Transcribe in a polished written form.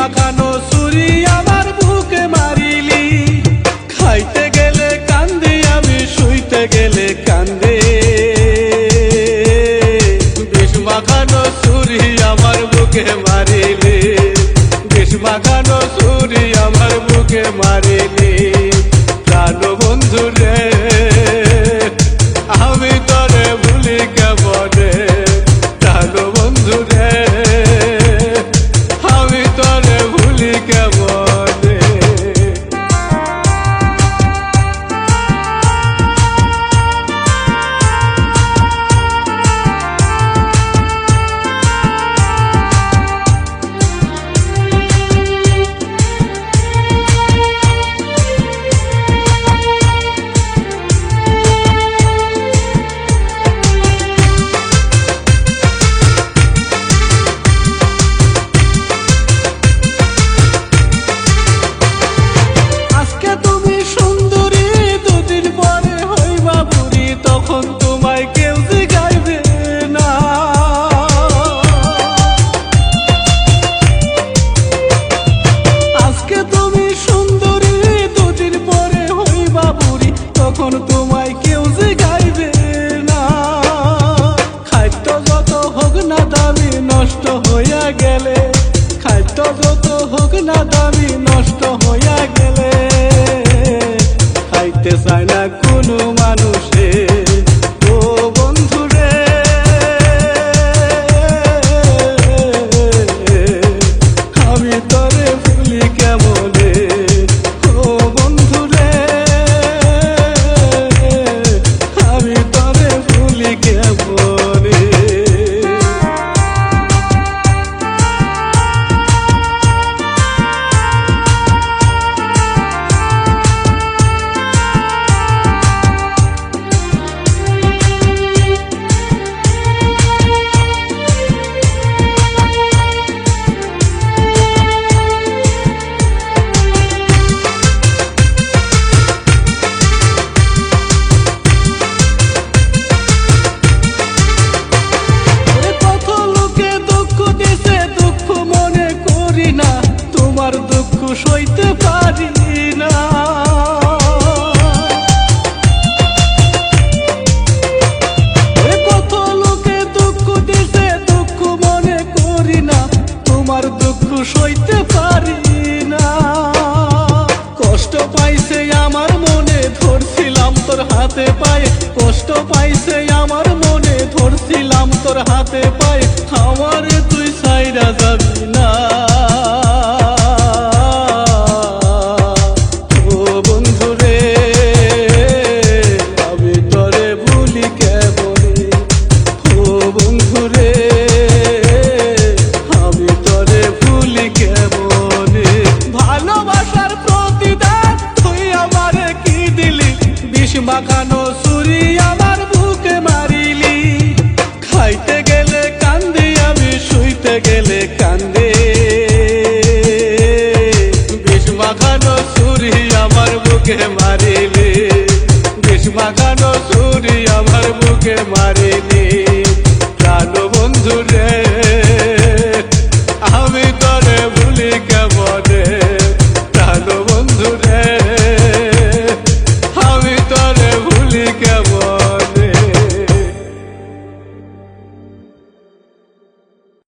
মাখানো ছুরি আমার বুকে মারিলি, খাইতে গেলে কান্দে আমি শুইতে গেলে কান্দে। বিষ মাখানো ছুরি আমার বুকে মারিলি, বিষ মাখানো ছুরি আমার বুকে মারিলি। প্রাণ বন্ধু রে আমি তরে ভুলি কেমনে, প্রাণ বন্ধু রে আমি তরে ভুলি কেমনে। তখন তোমায় কেউ জিগাইবে না, আজকে তুমি সুন্দরী দুদিন পরে হইবা বুড়ি, তখন তোমায় কেউ জিগাইবে না। খাদ্য যত হোক না দামি নষ্ট হইয়া গেলে, খাদ্য যত হোক না দামি নষ্ট হইয়া গেলে, খাইতে চায় না কোনো মানুষে। ও বন্ধু রে আমি তরে ভুলি কেমনে, ও বন্ধু রে আমি তরে ভুলি কেমনে। তোমার দুঃখ সইতে পারি না, কত লোকে দুঃখ দিছে দুঃখ মনে করি না, তোমার দুঃখ সইতে পারি না। কষ্ট পাইছে আমার মনে ধরছিলাম তোর হাতে পায়ে, কষ্ট পাইছে আমার মনে ধরছিলাম তোর হাতে পায়ে, আমারে তুই ছাইরা যাবি না। বন্ধু রে আমি তরে ভুলি কেমন।